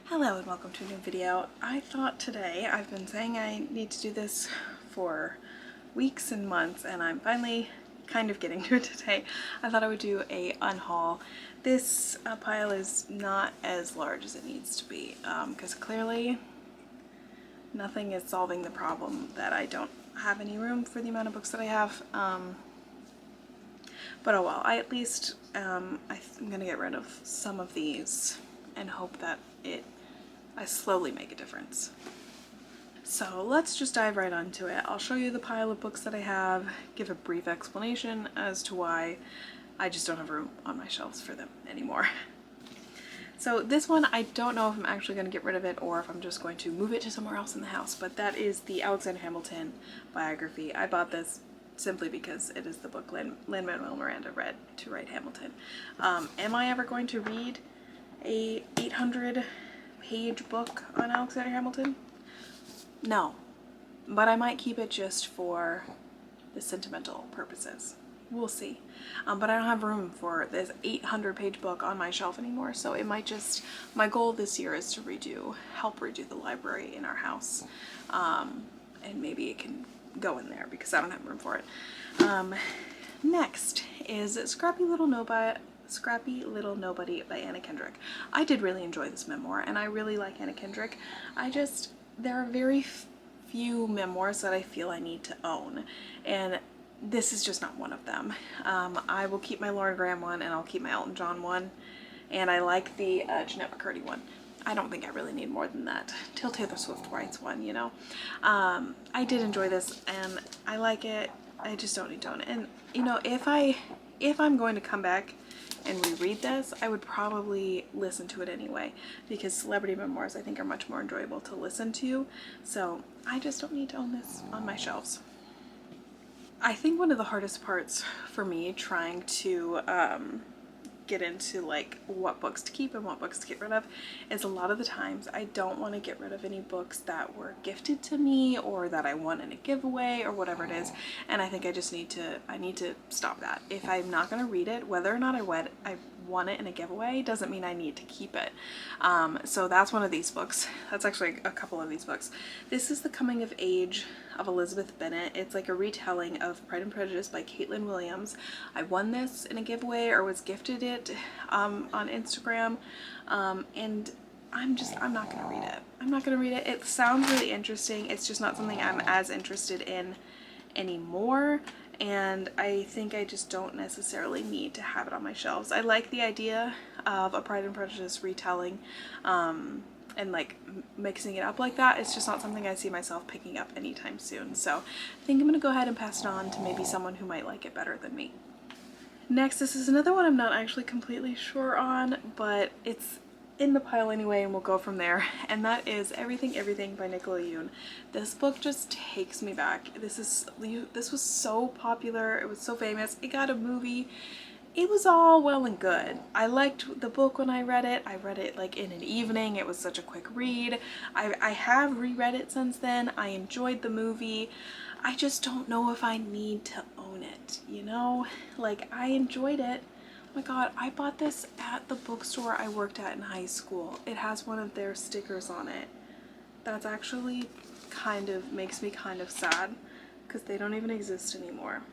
Hello and welcome to a new video. I thought today, I've been saying I need to do this for weeks and months, and I'm finally kind of getting to it today. I thought I would do a unhaul. This pile is not as large as it needs to be because clearly nothing is solving the problem that I don't have any room for the amount of books that I have. But oh well, I at least I'm gonna get rid of some of these and hope that I slowly make a difference. So let's just dive right onto it. I'll show you the pile of books that I have, give a brief explanation as to why I just don't have room on my shelves for them anymore. So this one, I don't know if I'm actually going to get rid of it or if I'm just going to move it to somewhere else in the house, but that is the Alexander Hamilton biography. I bought this simply because it is the book Lin-Manuel Miranda read to write Hamilton. Am I ever going to read a 800-page book on Alexander Hamilton? No, but I might keep it just for the sentimental purposes. We'll see. But I don't have room for this 800-page book on my shelf anymore, so it might just, my goal this year is to help redo the library in our house, and maybe it can go in there because I don't have room for it. Next is Scrappy Little Nobody by Anna Kendrick. I did really enjoy this memoir, and I really like Anna Kendrick. There are very few memoirs that I feel I need to own, and this is just not one of them. I will keep my Lauren Graham one, and I'll keep my Elton John one, and I like the Jeanette McCurdy one. I don't think I really need more than that till Taylor Swift writes one, you know. I did enjoy this, and I like it. I just don't need to own it. And you know, if I'm going to come back and reread this, I would probably listen to it anyway, because celebrity memoirs I think are much more enjoyable to listen to. So I just don't need to own this on my shelves. I think one of the hardest parts for me trying to get into like what books to keep and what books to get rid of is a lot of the times I don't want to get rid of any books that were gifted to me or that I won in a giveaway or whatever it is, and I think I need to stop that. If I'm not going to read it, whether or not I won it in a giveaway doesn't mean I need to keep it. So that's one of these books. That's actually a couple of these books. This is The Coming of Age of Elizabeth Bennet. It's like a retelling of Pride and Prejudice by Caitlin Williams. I won this in a giveaway or was gifted it on Instagram, and I'm not gonna read it. I'm not gonna read it. It sounds really interesting. It's just not something I'm as interested in anymore, and I think I just don't necessarily need to have it on my shelves. I like the idea of a Pride and Prejudice retelling, and like mixing it up like that. It's just not something I see myself picking up anytime soon. So I think I'm gonna go ahead and pass it on to maybe someone who might like it better than me. Next, this is another one I'm not actually completely sure on, but it's in the pile anyway, and we'll go from there, and that is Everything by Nicola Yoon. This book just takes me back. This was so popular, it was so famous, it got a movie. It was all well and good. I liked the book when I read it. I read it like in an evening. It was such a quick read. I have reread it since then. I enjoyed the movie. I just don't know if I need to own it, you know? Like, I enjoyed it. Oh my god, I bought this at the bookstore I worked at in high school. It has one of their stickers on it. That's actually makes me kind of sad because they don't even exist anymore.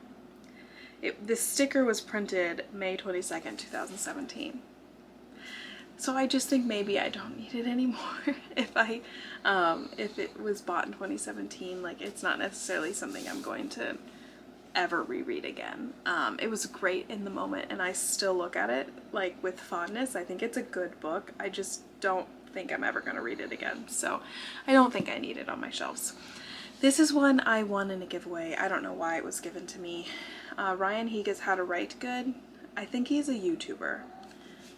This sticker was printed May 22nd, 2017. So I just think maybe I don't need it anymore. If it was bought in 2017, like, it's not necessarily something I'm going to ever reread again. It was great in the moment, and I still look at it like with fondness. I think it's a good book. I just don't think I'm ever going to read it again. So I don't think I need it on my shelves. This is one I won in a giveaway. I don't know why it was given to me. Ryan Higa's How to Write Good. I think he's a YouTuber.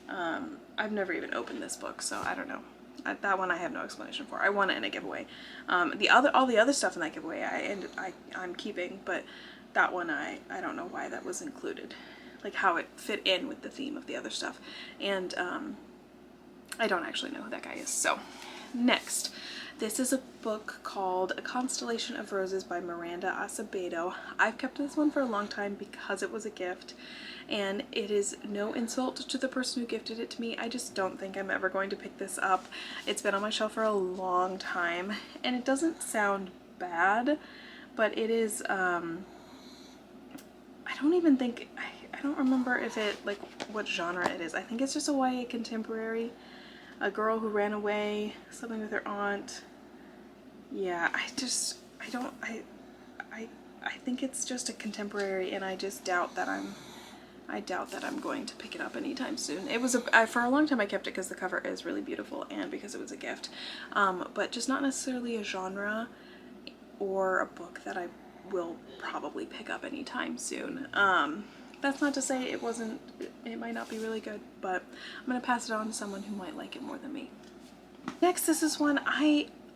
I've never even opened this book, so I don't know. That one I have no explanation for. I won it in a giveaway. All the other stuff in that giveaway I'm keeping, but that one I don't know why that was included, like how it fit in with the theme of the other stuff, and I don't actually know who that guy is. So next, This is a book called A Constellation of Roses by Miranda Acevedo. I've kept this one for a long time because it was a gift, and it is no insult to the person who gifted it to me. I just don't think I'm ever going to pick this up. It's been on my shelf for a long time, and it doesn't sound bad, but it is, I don't even think, I don't remember if it, like, what genre it is. I think it's just a YA contemporary. A girl who ran away, something with her aunt. Yeah, I think it's just a contemporary, and I just doubt that I'm going to pick it up anytime soon. It was for a long time I kept it because the cover is really beautiful and because it was a gift, but just not necessarily a genre or a book that I will probably pick up anytime soon. That's not to say it might not be really good, but I'm gonna pass it on to someone who might like it more than me. Next, this is one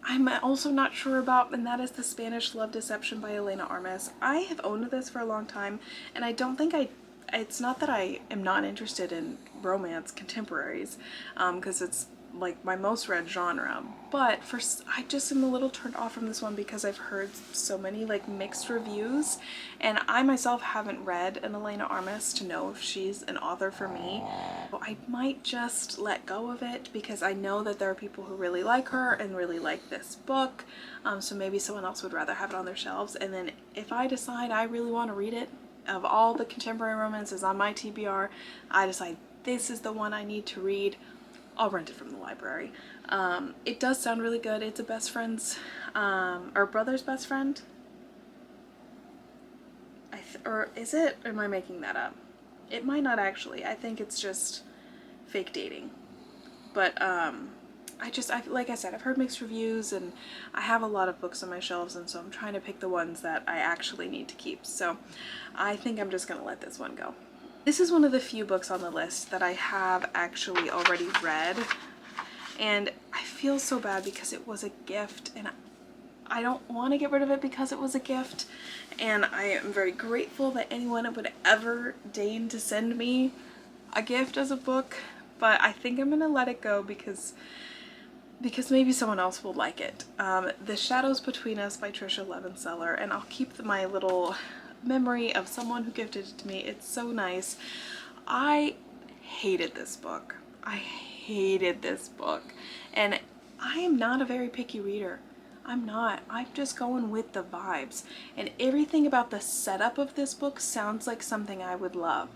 I'm also not sure about, and that is The Spanish Love Deception by Elena Armas. I have owned this for a long time, and I don't think it's not that I am not interested in romance contemporaries, because it's like my most read genre, but I just am a little turned off from this one because I've heard so many like mixed reviews, and I myself haven't read an Elena Armas to know if she's an author for me. So I might just let go of it because I know that there are people who really like her and really like this book, so maybe someone else would rather have it on their shelves, and then if I decide I really want to read it, of all the contemporary romances on my TBR, I decide this is the one I need to read, I'll rent it from the library. It does sound really good. It's a best friend's, or brother's best friend. Or is it? Or am I making that up? It might not actually. I think it's just fake dating. But like I said, I've heard mixed reviews, and I have a lot of books on my shelves, and so I'm trying to pick the ones that I actually need to keep. So I think I'm just gonna let this one go. This is one of the few books on the list that I have actually already read, and I feel so bad because it was a gift, and I don't want to get rid of it because it was a gift, and I am very grateful that anyone would ever deign to send me a gift as a book, but I think I'm gonna let it go because maybe someone else will like it. The Shadows Between Us by Trisha Levenseller, and I'll keep my little memory of someone who gifted it to me. It's so nice. I hated this book. I hated this book, and I am not a very picky reader. I'm not. I'm just going with the vibes, and everything about the setup of this book sounds like something I would love,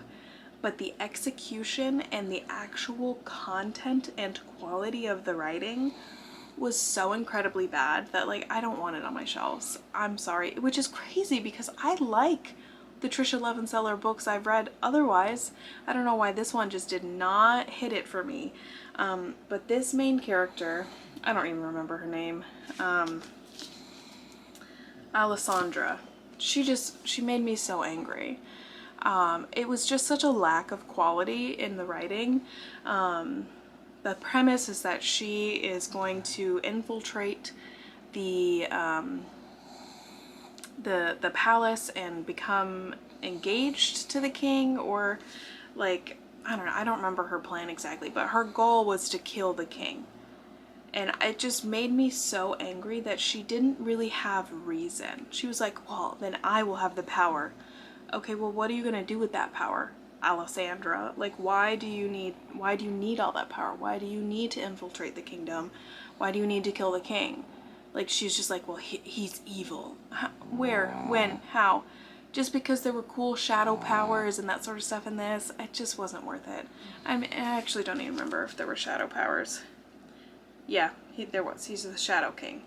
but the execution and the actual content and quality of the writing was so incredibly bad that, like, I don't want it on my shelves. I'm sorry, which is crazy because I like the Trisha Levenseller books I've read otherwise. I don't know why this one just did not hit it for me. But this main character, I don't even remember her name, Alessandra, she made me so angry. It was just such a lack of quality in the writing. The premise is that she is going to infiltrate the palace and become engaged to the king, or like, I don't know, I don't remember her plan exactly, but her goal was to kill the king. And it just made me so angry that she didn't really have reason. She was like, well, then I will have the power. Okay, well, what are you gonna do with that power, Alessandra? Like, why do you need all that power? Why do you need to infiltrate the kingdom? Why do you need to kill the king? Like, she's just like, well, he's evil. Where? When? How? Just because there were cool shadow powers and that sort of stuff in this, it just wasn't worth it. I mean, I actually don't even remember if there were shadow powers. Yeah, there was. He's the Shadow King.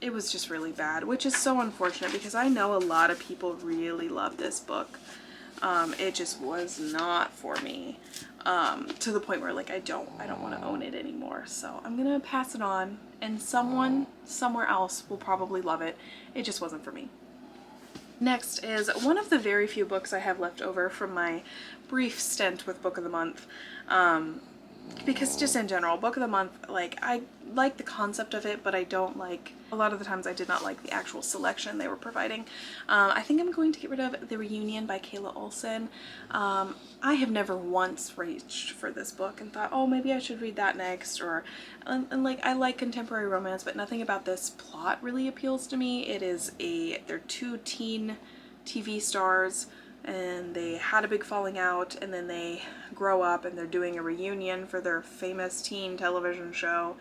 It was just really bad, which is so unfortunate because I know a lot of people really love this book. It just was not for me, to the point where, like, I don't want to own it anymore. So I'm gonna pass it on, and someone somewhere else will probably love it. It just wasn't for me. Next is one of the very few books I have left over from my brief stint with Book of the Month. because just in general, book of the month, like, I like the concept of it, but I don't like, a lot of the times I did not like the actual selection they were providing. I think I'm going to get rid of The Reunion by Kayla Olson. I have never once reached for this book and thought, oh, maybe I should read that next, or, and like, I like contemporary romance, but nothing about this plot really appeals to me. They're two teen TV stars, and they had a big falling out, and then they grow up and they're doing a reunion for their famous teen television show,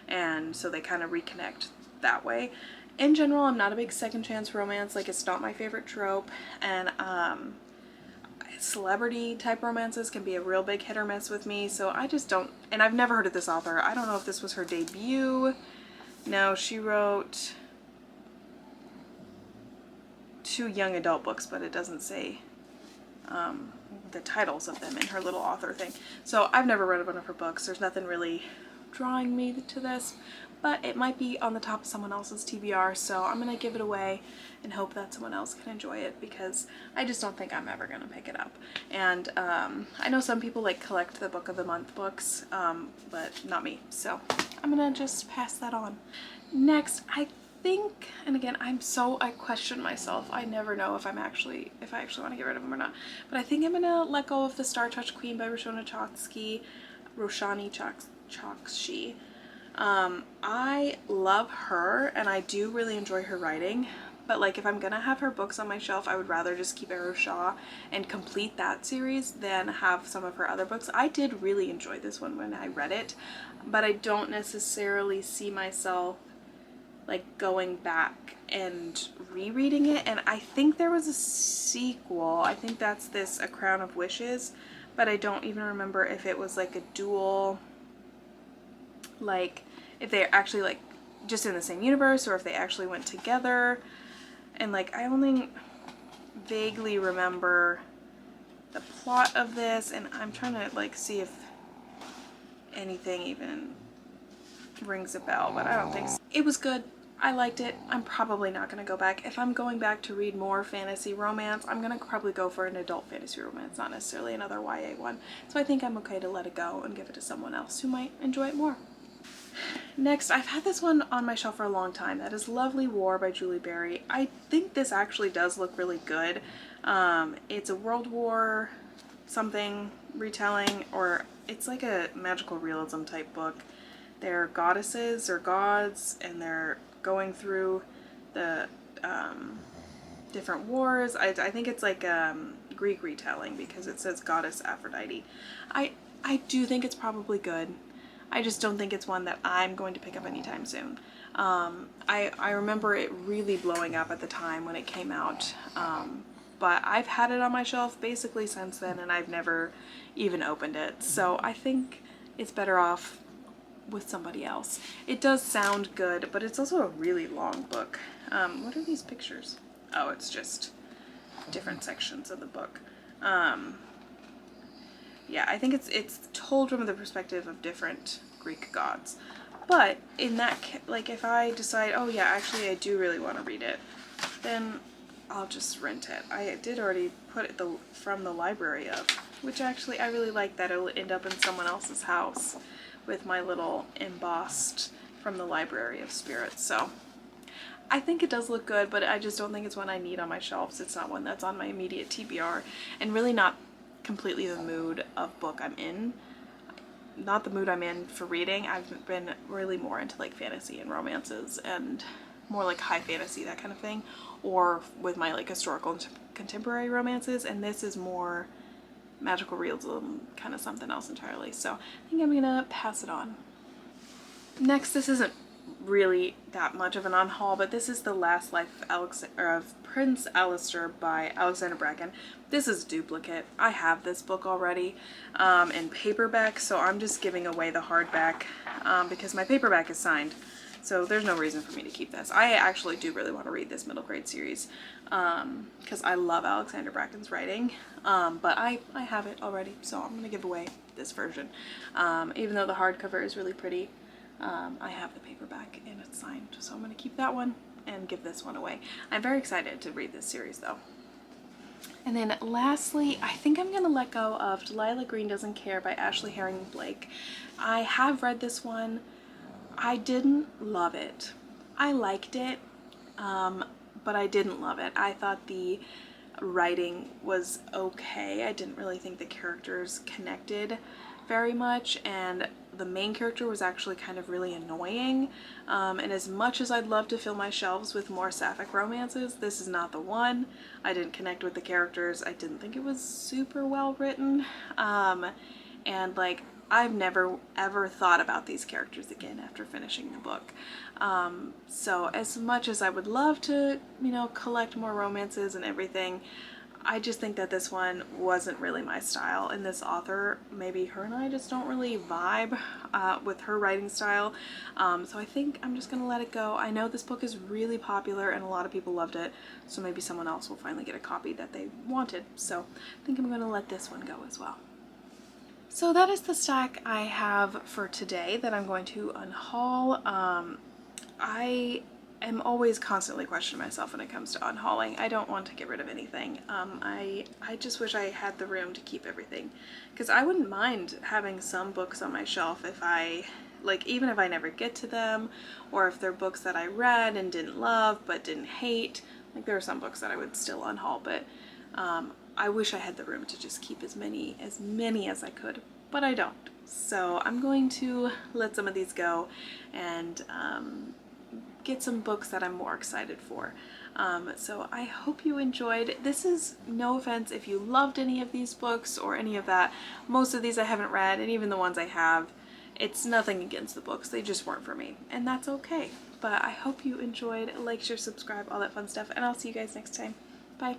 and so they kind of reconnect that way. In general, I'm not a big second chance romance, like, it's not my favorite trope, and celebrity type romances can be a real big hit or miss with me, so I just don't, and I've never heard of this author. I don't know if this was her debut. No, she wrote 2 young adult books, but it doesn't say the titles of them in her little author thing. So I've never read one of her books. There's nothing really drawing me to this, but it might be on the top of someone else's TBR, so I'm gonna give it away and hope that someone else can enjoy it, because I just don't think I'm ever gonna pick it up. And I know some people like collect the book of the month books, but not me, so I'm gonna just pass that on. Next, I think, and again, I question myself. I never know if I actually want to get rid of them or not. But I think I'm gonna let go of The Star Touched Queen by Roshani Chokshi. I love her, and I do really enjoy her writing. But like, if I'm gonna have her books on my shelf, I would rather just keep Arrow Shaw and complete that series than have some of her other books. I did really enjoy this one when I read it, but I don't necessarily see myself like going back and rereading it. And I think there was a sequel. I think that's this A Crown of Wishes, but I don't even remember if it was like a dual, like if they're actually like just in the same universe or if they actually went together. And like, I only vaguely remember the plot of this, and I'm trying to like see if anything even rings a bell, but I don't think so. It was good. I liked it. I'm probably not going to go back. If I'm going back to read more fantasy romance, I'm going to probably go for an adult fantasy romance, not necessarily another YA one. So I think I'm okay to let it go and give it to someone else who might enjoy it more. Next, I've had this one on my shelf for a long time. That is Lovely War by Julie Berry. I think this actually does look really good. It's a World War something retelling, or it's like a magical realism type book. They're goddesses or gods, and they're going through the different wars. I think it's like Greek retelling, because it says Goddess Aphrodite. I do think it's probably good. I just don't think it's one that I'm going to pick up anytime soon. I remember it really blowing up at the time when it came out, but I've had it on my shelf basically since then, and I've never even opened it. So I think it's better off with somebody else. It does sound good, but it's also a really long book. What are these pictures? Oh, it's just different sections of the book. Yeah, I think it's told from the perspective of different Greek gods. But in that, like, if I decide, oh yeah, actually I do really want to read it, then I'll just rent it. I did already put it from the library of, which actually I really like that it'll end up in someone else's house with my little embossed from the Library of Spirits. So I think it does look good, but I just don't think it's one I need on my shelves. It's not one that's on my immediate TBR, and really not completely the mood of book I'm in. Not the mood I'm in for reading. I've been really more into like fantasy and romances, and more like high fantasy, that kind of thing, or with my like historical and contemporary romances, and this is more magical realism, kind of something else entirely. So I think I'm gonna pass it on. Next, this isn't really that much of an unhaul, but this is The Last Life of Prince Alistair by Alexander Bracken. This is a duplicate. I have this book already in paperback, so I'm just giving away the hardback because my paperback is signed. So there's no reason for me to keep this. I actually do really want to read this middle grade series because I love Alexander Bracken's writing, but I have it already, so I'm going to give away this version. Even though the hardcover is really pretty, I have the paperback and it's signed, so I'm going to keep that one and give this one away. I'm very excited to read this series though. And then lastly, I think I'm gonna let go of Delilah Green Doesn't Care by Ashley Herring Blake. I have read this one. I didn't love it. I liked it, but I didn't love it. I thought the writing was okay. I didn't really think the characters connected very much, and the main character was actually kind of really annoying. And as much as I'd love to fill my shelves with more sapphic romances, this is not the one. I didn't connect with the characters. I didn't think it was super well written. And like, I've never ever thought about these characters again after finishing the book. So as much as I would love to, you know, collect more romances and everything, I just think that this one wasn't really my style. And this author, maybe her and I just don't really vibe with her writing style. So I think I'm just gonna let it go. I know this book is really popular and a lot of people loved it, so maybe someone else will finally get a copy that they wanted. So I think I'm gonna let this one go as well. So that is the stack I have for today that I'm going to unhaul. I am always constantly questioning myself when it comes to unhauling. I don't want to get rid of anything. I just wish I had the room to keep everything, because I wouldn't mind having some books on my shelf if I, like, even if I never get to them, or if they're books that I read and didn't love but didn't hate. Like, there are some books that I would still unhaul, but I wish I had the room to just keep as many as I could, but I don't. So I'm going to let some of these go and get some books that I'm more excited for. So I hope you enjoyed. This is no offense if you loved any of these books or any of that. Most of these I haven't read, and even the ones I have, it's nothing against the books. They just weren't for me, and that's okay. But I hope you enjoyed. Like, share, subscribe, all that fun stuff, and I'll see you guys next time. Bye.